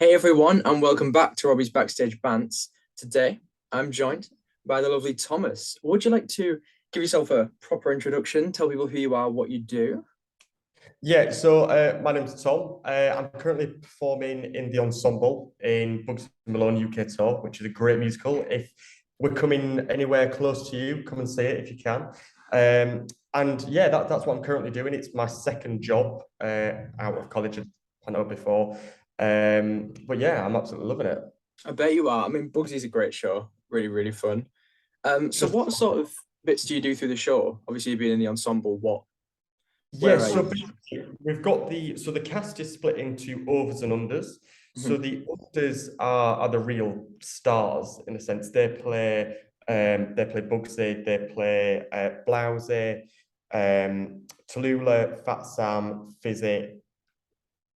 Hey everyone, and welcome back to Robbie's Backstage Bants. Today, I'm joined by the lovely Thomas. Would you like to give yourself a proper introduction? Tell people who you are, what you do? My name's Tom. I'm currently performing in the ensemble in Bugsy Malone UK Tour, which is a great musical. If we're coming anywhere close to you, come and see it if you can. That's what I'm currently doing. It's my second job out of college. I know before. But yeah, I'm absolutely loving it. I bet you are. I mean, Bugsy's a great show, really, really fun. So Just what sort of bits do you do through the show? Obviously, you've been in the ensemble. Where Yes, are so you? basically we've got the cast is split into overs and unders. So Mhm. the unders are the real stars in a sense. They play Bugsy, they play Blousy, Tallulah, Fat Sam, Fizzy,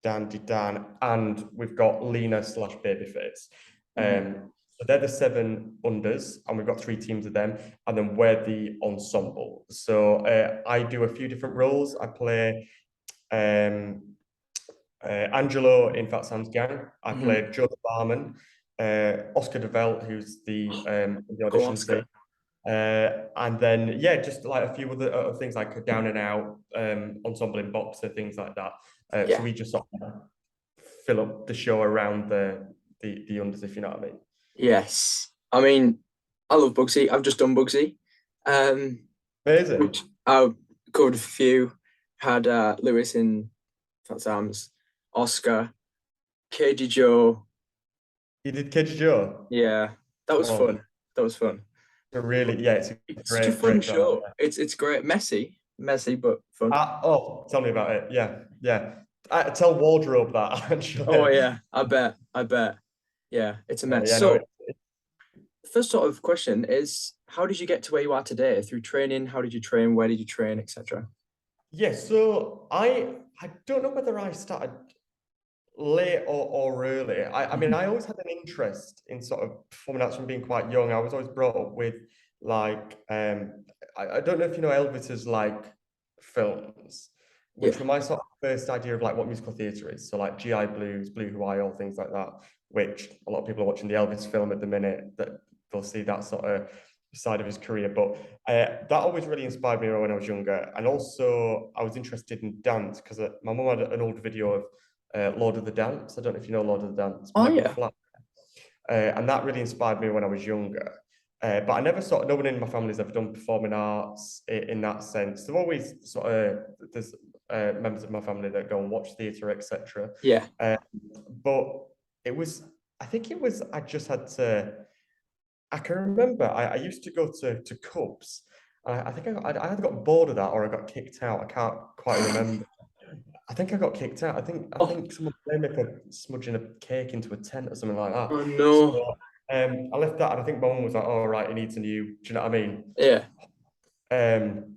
Dandy Dan, and we've got Lena slash Babyface. Mhm. So they're the seven unders, and we've got three teams of them, and then we're the ensemble. So I do a few different roles. I play um, Angelo in Fat Sam's gang. I Mhm. play Joe the barman, Oscar DeVelt, who's the Go audition Oscar. team. And then yeah, just like a few other things like a down and out ensemble in boxer, things like that. So Yeah. we just sort of fill up the show around the unders, if you know what I mean. Yes. I mean, I love Bugsy. I've just done Bugsy. Um, which Amazing. I covered a few. Had Lewis in Fat Sam's, Oscar, KG Joe. You did Kids Joe. Yeah, that was Oh, fun. That was fun. it's a It's such a fun great show. show. It's great. Messy, but fun. Tell me about it. Yeah. Tell Wardrobe that Oh actually. yeah, I bet. Yeah, it's immense. Yeah, no, So, first sort of question is, how did you get to where you are today? Through training? How did you train? Where did you train, etc.? yeah. So I don't know whether I started late or early. I mean, I always had an interest in sort of performing arts from being quite young. I was always brought up with like I don't know if you know Elvis's like films, which Yeah, were my sort of first idea of like what musical theatre is. So like GI Blues, Blue Hawaii, all things like that, which a lot of people are watching the Elvis film at the minute that they'll see that sort of side of his career. But that always really inspired me when I was younger. And also I was interested in dance because my mum had an old video of Lord of the Dance. I don't know if you know Lord of the Dance, oh Michael yeah. Flack. And that really inspired me when I was younger. But I never sort of, no one in my family's ever done performing arts in that sense. There's always sort of, there's members of my family that go and watch theatre, etc. Yeah. Uh, but it was, I think it was, I just had to, I can remember I used to go to Cubs. I think I either got bored of that or I got kicked out. I can't quite remember. I think I got kicked out. I Oh, think someone blamed me for smudging a cake into a tent or something like that. oh So no. I left that, and I think my mum was like, "Oh right, he needs a new." Do you know what I mean? Yeah. Um,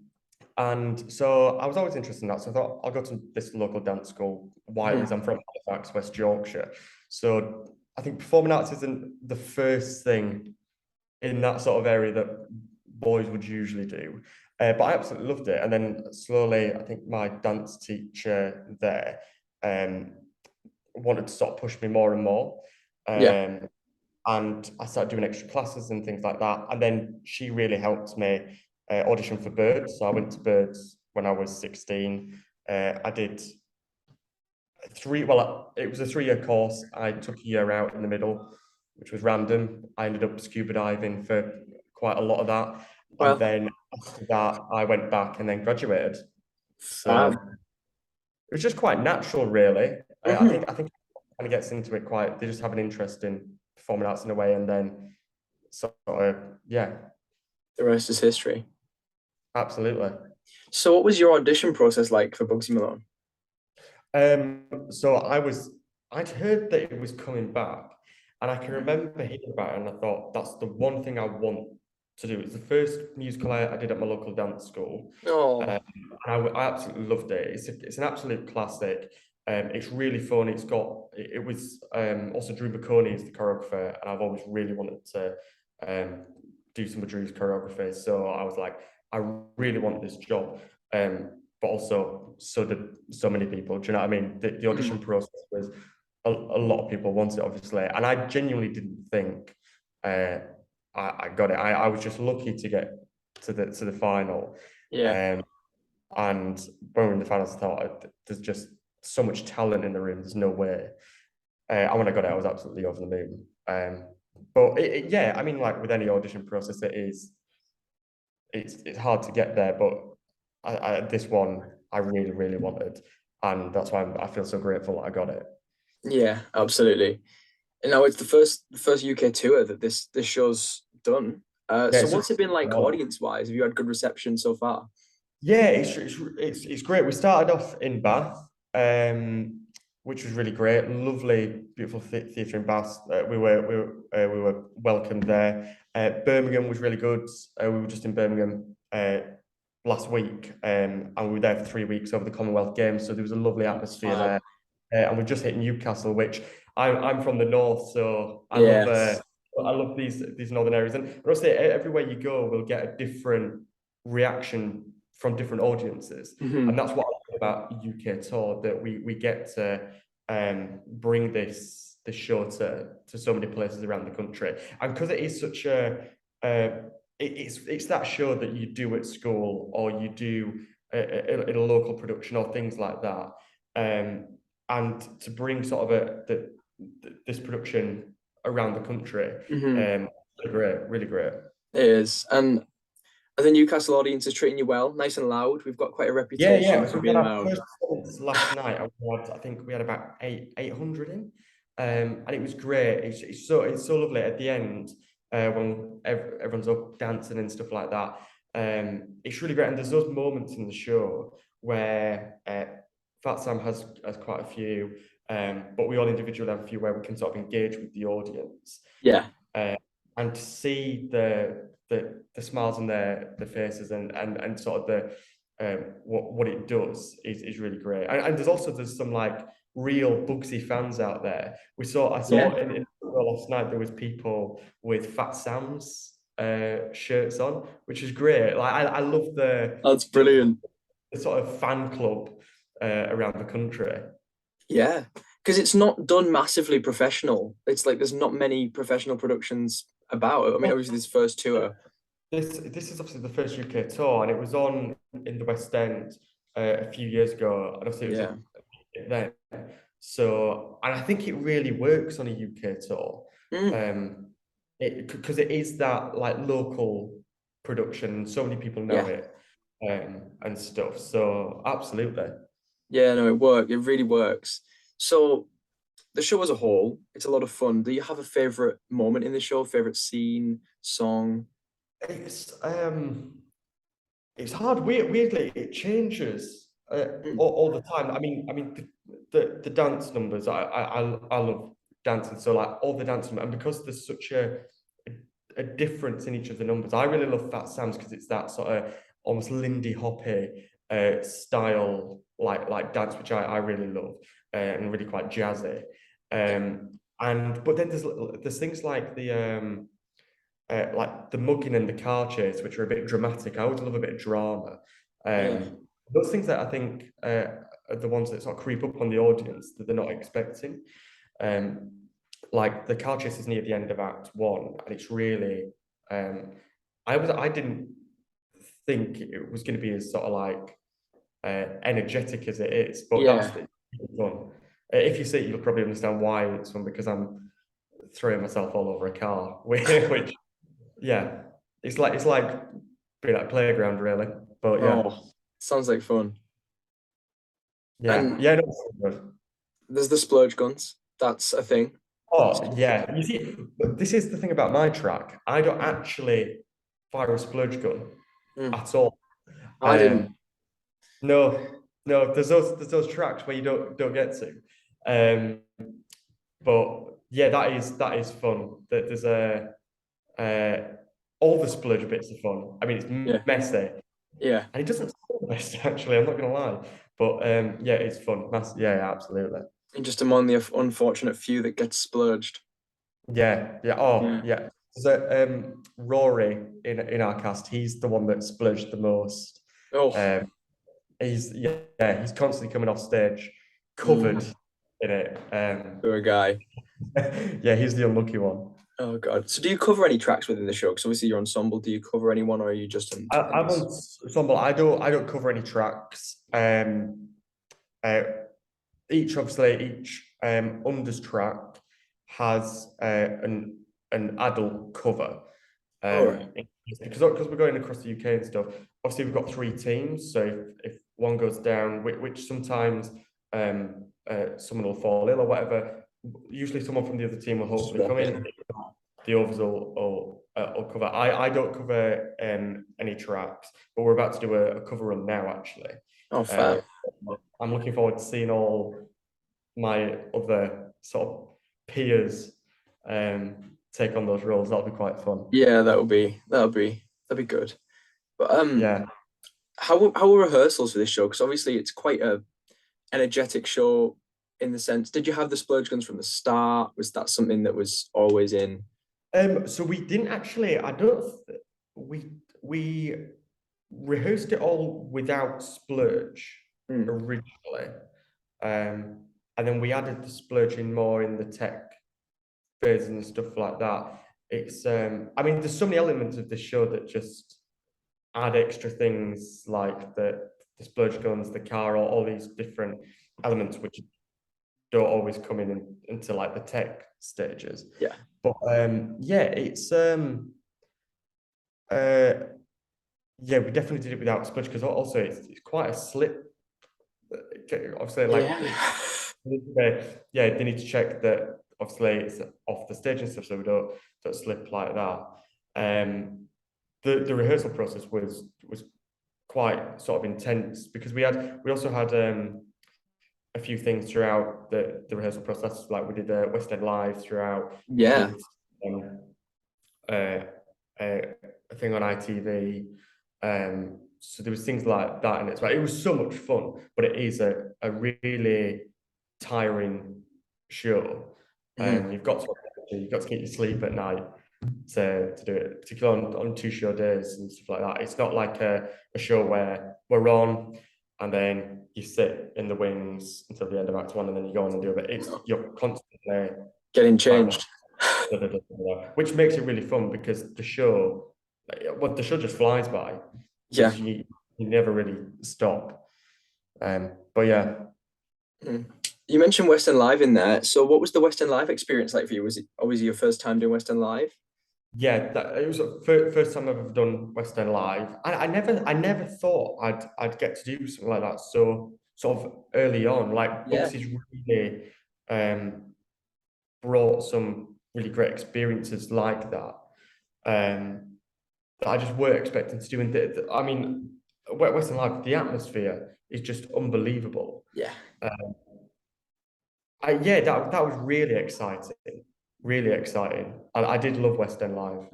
and so I was always interested in that. So I thought I'll go to this local dance school. Wiley's. Mhm. I'm from Halifax, West Yorkshire. So I think performing arts isn't the first thing in that sort of area that boys would usually do. But I absolutely loved it. And then slowly, I think my dance teacher there um, wanted to sort of push me more and more. Yeah. Um, and I started doing extra classes and things like that. And then she really helped me audition for Birds. So I went to Birds when I was 16. I did it was a 3 year course. I took a year out in the middle, which was random. I ended up scuba diving for quite a lot of that. And Well, then after that, I went back and then graduated. So fab. it was just quite natural, really. Hmm. I think kind of gets into it quite, they just have an interest in performing arts in a way. And then sort of, yeah, The rest is history. absolutely. So, what was your audition process like for Bugsy Malone? So I'd heard that it was coming back, and I can remember hearing about it, and I thought that's the one thing I want to do. It's the first musical I did at my local dance school, Oh, and I absolutely loved it. It's an absolute classic. It's really fun. It was also Drew McConey is the choreographer, and I've always really wanted to um, do some of Drew's choreography. So I was like, I really want this job. But also so did so many people. Do you know what I mean? The audition mhm. process was a lot of people want it, obviously, and I genuinely didn't think uh, I got it. I was just lucky to get to the final, Yeah. um, and when we were in the finals, I thought there's just so much talent in the room. There's no way. And when I got it, I was absolutely over the moon. But yeah, I mean, like with any audition process, it's hard to get there. But this one I really really wanted, and that's why I feel so grateful that I got it. Yeah, absolutely. And now it's the first UK tour that this show's done. Yeah, So it's what's just it been like audience wise? Have you had good reception so far? yeah, it's great. We started off in Bath, which was really great. Lovely, beautiful theatre in Bath. We were welcomed there. Birmingham was really good. We were just in Birmingham last week, and we were there for 3 weeks over the Commonwealth Games. So there was a lovely atmosphere Wow. there. And we just hit Newcastle, which I'm from the north, so Yes. I love these northern areas. And honestly, everywhere you go, we'll get a different reaction from different audiences, and Hmm. that's what I love about UK tour, that we get to bring this show to so many places around the country, and because it is such it's that show that you do at school or you do in a local production or things like that, and to bring sort of this production around the country, Hmm. really great, really great. It is. And the Newcastle audience is treating you well, nice and loud. We've got quite a Yeah, reputation yeah. for So we had being our loud. first performance last night. I think we had about 800 in, and it was great. It's so lovely at the end when everyone's up dancing and stuff like that. It's really great, and there's those moments in the show where Fat Sam has quite a few, but we all individually have a few where we can sort of engage with the audience, Yeah. uh, and to see the smiles on their faces, and sort of the what it does is really great. And there's some like real Bugsy fans out there. I Yeah. saw in last night there was people with Fat Sam's shirts on, which is great. Like I love That's the, brilliant. the sort of fan club around the country. Yeah. Because it's not done massively professional. It's like there's not many professional productions about it. I mean, obviously this first tour. This is obviously the first UK tour, and it was on in the West End a few years ago, and obviously it was Yeah. then. So, and I think it really works on a UK tour, Mm. um, because it is that like local production. So many people know Yeah. it, and stuff. So, absolutely. Yeah, no, it worked. It really works. So the show as a whole, it's a lot of fun. Do you have a favorite moment in the show, favorite scene, song? It's um, it's hard. Weirdly, it changes Mm. all the time. The dance numbers. I love dancing. So like all the dance numbers, and because there's such a difference in each of the numbers, I really love Fat Sam's because it's that sort of almost Lindy Hoppy style, like dance, which I really love, and really quite jazzy. And but then there's things like the mugging and the car chase, which are a bit dramatic. I always love a bit of drama. Yeah. Those things that I think are the ones that sort of creep up on the audience that they're not expecting. Um, like the car chase is near the end of Act One, and it's really I didn't think it was going to be as sort of like energetic as it is, but that's Yeah. the fun. If you see it, you'll probably understand why it's fun, because I'm throwing myself all over a car, which yeah, it's like being at a playground, really. But yeah, Oh, sounds like fun. yeah, And yeah. No, it's so good. there's the splurge guns. That's a thing. Oh yeah, you see, but this is the thing about my track. I don't actually fire a splurge gun Mm. at all. I didn't. Um, no, no. There's those tracks where you don't get to. Um, but yeah, that is fun. That there's uh, all the splurge bits are fun. I mean, it's Yeah. messy, Yeah. and it doesn't sound best actually. I'm not gonna lie, but yeah, it's fun. Yeah, yeah, absolutely. And just among the unfortunate few that gets splurged. Yeah, yeah. Oh, Yeah. yeah. So Rory in our cast, he's the one that splurged the most. Oh. Um, he's constantly coming off stage covered Mm. in it. Poor guy. Yeah, he's the unlucky one. Oh God. So do you cover any tracks within the show? Because obviously you're ensemble. Do you cover anyone, or are you just on? I'm on ensemble. I don't cover any tracks. Uh, each unders track has an adult cover. All right. Because we're going across the UK and stuff. Obviously, we've got 3 teams, so if one goes down, which sometimes someone will fall ill or whatever, usually someone from the other team will hopefully come in. The others will cover. I don't cover any tracks, but we're about to do a cover run now, actually. Oh, fair. I'm looking forward to seeing all my other sort of peers take on those roles. That'll be quite fun. Yeah, that'll be good. But Yeah. how are rehearsals for this show? Because obviously it's quite a energetic show in the sense. Did you have the Splurge Guns from the start? Was that something that was always in? So we didn't actually. I don't. We rehearsed it all without Splurge originally, and then we added the Splurge in more in the tech phase and stuff like that. It's I mean, there's so many elements of the show that just add extra things like the Splurge Guns, the car, all these different elements which don't always come in into like the tech stages. Yeah. But yeah, it's yeah, we definitely did it without Splurge because also it's quite a slip. Obviously, like yeah, they need to check that obviously it's off the stage and stuff, so we don't slip like that. The rehearsal process was quite sort of intense because we also had a few things throughout the rehearsal process, like we did a West End Live throughout. Yeah. A thing on ITV. So there was things like that in it. But it was so much fun, but it is a really tiring show. You've got to get your sleep at night to do it, particularly on 2 show days and stuff like that. It's not like a show where we're on and then you sit in the wings until the end of Act 1 and then you go on and do it. You're constantly getting changed. Which makes it really fun because the show just flies by. Yeah. You never really stop. But yeah. You mentioned West End Live in there. So what was the West End Live experience like for you? Was it obviously your first time doing West End Live? Yeah, it was the first time I've ever done West End Live. I never thought I'd get to do something like that so sort of early on. Like Bugsy's really brought some really great experiences like that. That I just weren't expecting to do. And I mean, West End Live, the atmosphere is just unbelievable. Yeah. Yeah, that was really exciting. Really exciting. I did love West End Live.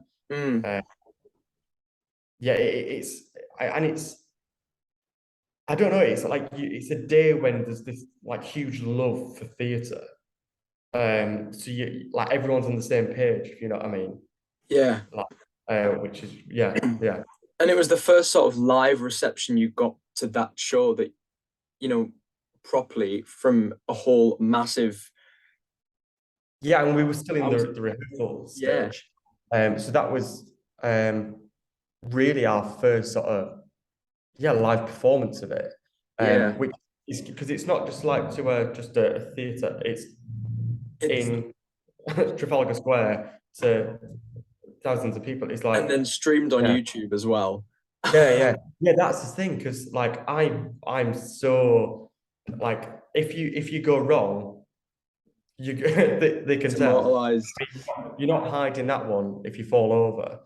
Yeah, it's I don't know. It's like it's a day when there's this like huge love for theatre. So you like everyone's on the same page, if you know what I mean. Yeah. Like, which is yeah. And it was the first sort of live reception you got to that show that, properly from a whole massive. Yeah, and we were still in the rehearsal stage. So that was really our first sort of live performance of it. Which is because it's not just like to just a theatre, it's in Trafalgar Square to thousands of people. It's like and then streamed on YouTube as well. Yeah. That's the thing because like I'm so like if you go wrong, they can tell. Immortalized. You're not hiding that one if you fall over.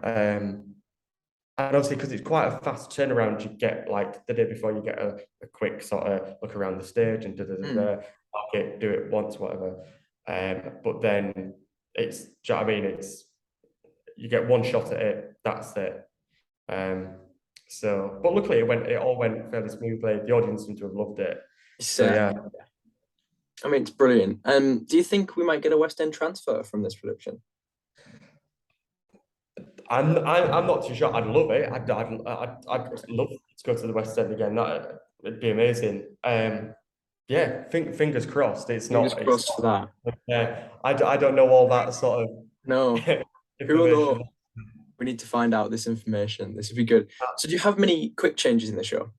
And obviously, because it's quite a fast turnaround, you get like the day before you get a quick sort of look around the stage and do it once, whatever. But then it's, do you know what I mean? It's you get one shot at it, that's it. So, but luckily it all went fairly smoothly. The audience seemed to have loved it. So yeah. I mean, it's brilliant. Do you think we might get a West End transfer from this production? I'm not too sure. I'd love it. I'd love to go to the West End again. It'd be amazing. yeah, fingers crossed. It's Fingers not. It's crossed for that. not. I don't know all that sort No, of who will information. know? We need to find out this information. This would be good. So, do you have many quick changes in the show?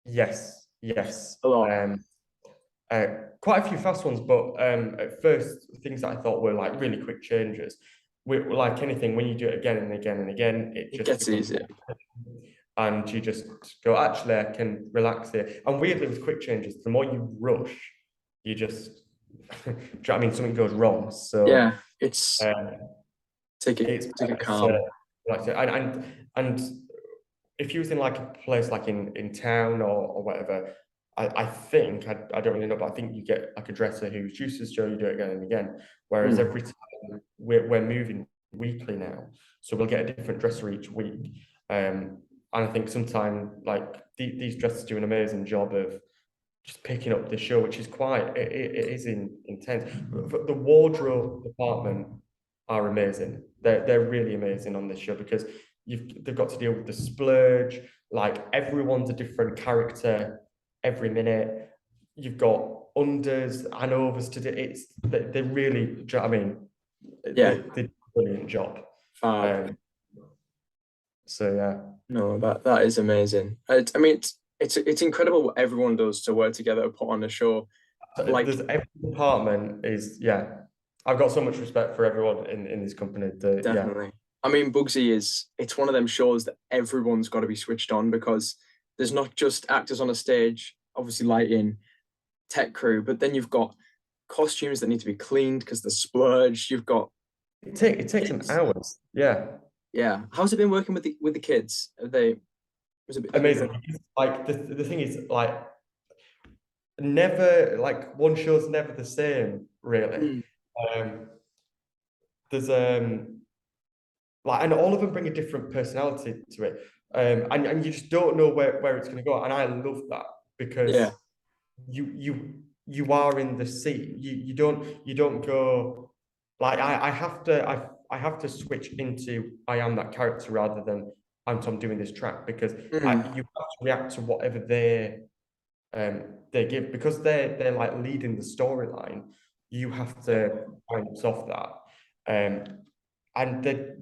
Yes, yes. A lot. Quite a few fast ones, but at first, things that I thought were like really quick changes. Like anything, when you do it again and again and again, it It just gets becomes easier. more, and you just go, actually, I can relax here. And weirdly, with quick changes, the more you rush, you just, do you know what I mean? Something goes wrong. So Yeah, it's um, it's take it better to calm. relax it. And if you was in like a place like in town or whatever, I think I don't really know, but I think you get like a dresser who's used to the show, you do it again and again. Whereas Mm. every time we're moving weekly now, so we'll get a different dresser each week. And I think sometimes like these dressers do an amazing job of just picking up the show, which is quite it is intense. The wardrobe department are amazing. They're really amazing on this show because they've got to deal with the splurge. Like everyone's a different character every minute. You've got unders and overs to do. They really. Do you know what I mean? Yeah, They do a brilliant job. fab. Um, so yeah. No, that is amazing. I mean, it's incredible what everyone does to work together to put on a show. Like, There's every department is yeah. I've got so much respect for everyone in this company. Yeah, definitely. I mean, Bugsy it's one of them shows that everyone's got to be switched on because there's not just actors on a stage, obviously lighting, tech crew, but then you've got costumes that need to be cleaned because the splurge. You've got it takes them kids. hours. Yeah, Yeah. How's it been working with the kids? Have they has it been amazing. good? Like the thing is like never like one show's never the same really. Mm. Um, there's like and all of them bring a different personality to it. And you just don't know where it's going to go. And I love that Yeah. because you are in the scene. You don't go like I have to switch into I am that character rather than I'm Tom doing this track because Mm. you have to react to whatever they give because they're like leading the storyline. You have to bounce off that, and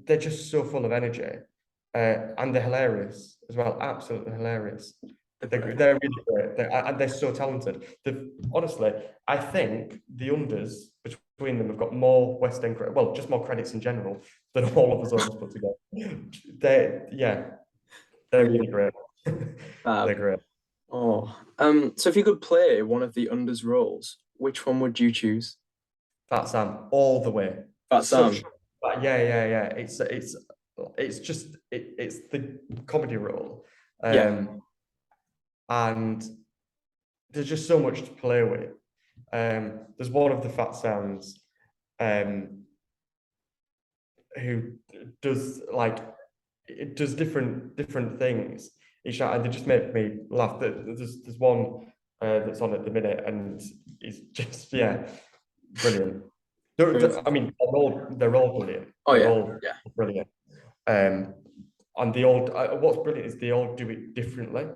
they're just so full of energy, and they're hilarious as well. Absolutely hilarious. They're really great. And they're so talented. Honestly, I think the unders between them have got more West End credit, well, just more credits in general than all of us overs put together. They're really great. They're Fab. great. Oh. So if you could play one of the unders roles, which one would you choose? Fat Sam all the way. Fat Such, Sam. yeah. It's just it's the comedy role, Yeah. and there's just so much to play with. There's one of the Fat Sams, who does like it does different things each night, and they just make me laugh. There's one that's on at the minute, and it's just yeah, brilliant. I mean, they're all brilliant. Oh They're yeah. all Yeah. brilliant. And what's brilliant is they all do it differently.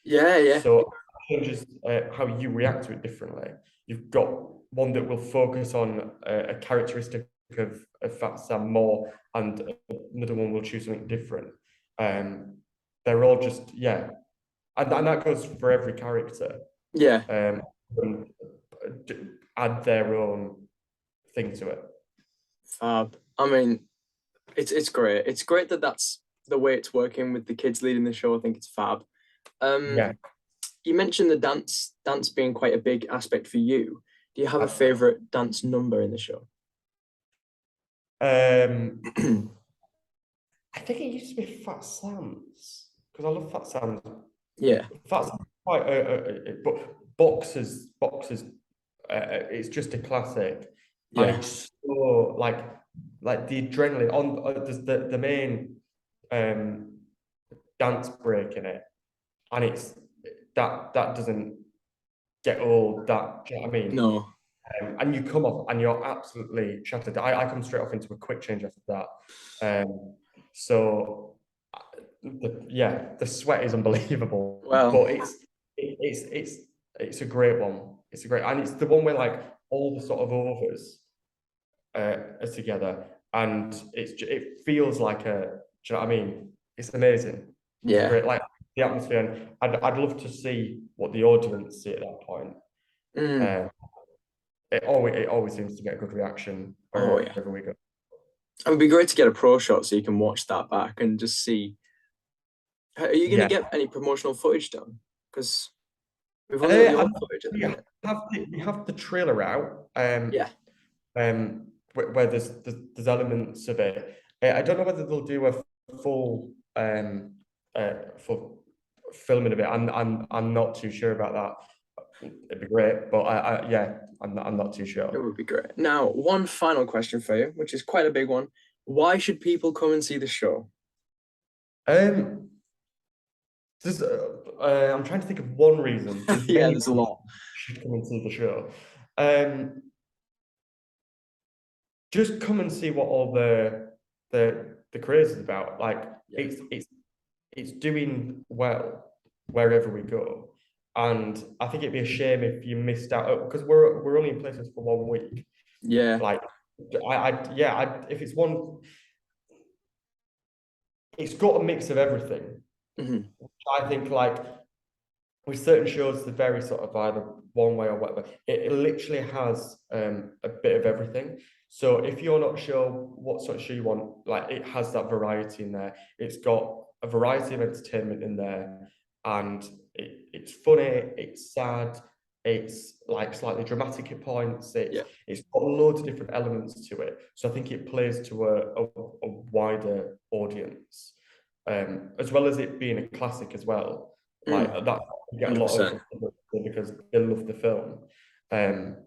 Yeah. Yeah. So it changes how you react to it differently. You've got one that will focus on a characteristic of Fat Sam more, and another one will choose something different. They're all just yeah, and that goes for every character. Yeah. And add their own thing to it. Fab. I mean, it's great. It's great that that's the way it's working with the kids leading the show. I think it's fab. Yeah. You mentioned the dance being quite a big aspect for you. Do you have a I, favorite dance number in the show? I think it used to be Fat Sam's because I love Fat Sam's. Yeah. Fat Sam's quite but boxes. It's just a classic, and Yeah. it's so like the adrenaline on there's the main dance break in it, and it's that doesn't get old. That do you know what I mean? No. And you come off and you're absolutely shattered. I come straight off into a quick change after that. So yeah, the sweat is unbelievable, Well, but it's It's a great one. It's a great, and it's the one where like all the sort of overs are together, and it feels like a. Do you know what I mean? It's amazing. It's Yeah. great, like the atmosphere, and I'd love to see what the audience see at that point. Mm. It always seems to get a good reaction Oh yeah. wherever we go. It would be great to get a pro shot so you can watch that back and just see. Are you going to Yeah, get any promotional footage done? Because we've only got the old footage at the minute. we have the trailer out. Yeah. Where there's elements of it. I don't know whether they'll do a full full filming of it. I'm not too sure about that. It'd be great, but I'm not too It sure. would be great. Now, one final question for you, which is quite a big one. Why should people come and see the show? Um, I'm trying to think of one reason. There's Yeah, many there's a lot. should come and see the show. Um, just come and see what all the craze is about. Like Yeah. it's doing well wherever we go, and I think it'd be a shame if you missed out because we're only in places for 1 week. Yeah. Like if it's one, it's got a mix of everything. Mhm. I think like with certain shows, they're very sort of either one way or whatever. It literally has a bit of everything. So if you're not sure what sort of show you want, like it has that variety in there. It's got a variety of entertainment in there, and it's funny, it's sad, it's like slightly dramatic at points. Yeah. It's got loads of different elements to it. So I think it plays to a wider audience, as well as it being a classic as well. Like that, you get a lot of 100%. because they love the film, um,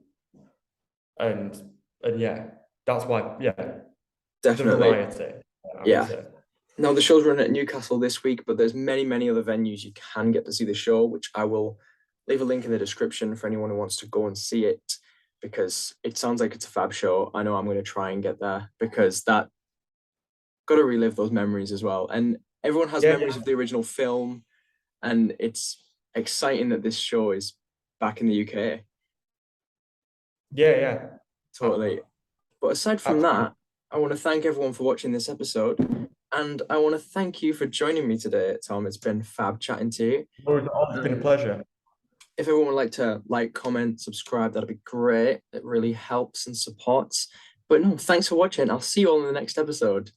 and yeah, that's why the Definitely. variety, I would Yeah. say. Now, the show's running at Newcastle this week, but there's many, many other venues you can get to see the show, which I will leave a link in the description for anyone who wants to go and see it, because it sounds like it's a fab show. I know I'm going to try and get there because that got to relive those memories as well. And everyone has Yeah, memories of the original film, and it's exciting that this show is back in the UK. yeah. Totally. But aside from Absolutely. that, I want to thank everyone for watching this episode. And I want to thank you for joining me today, Tom. It's been fab chatting to you. It's been a pleasure. If everyone would like to like, comment, subscribe, that'd be great. It really helps and supports. But no, thanks for watching. I'll see you all in the next episode.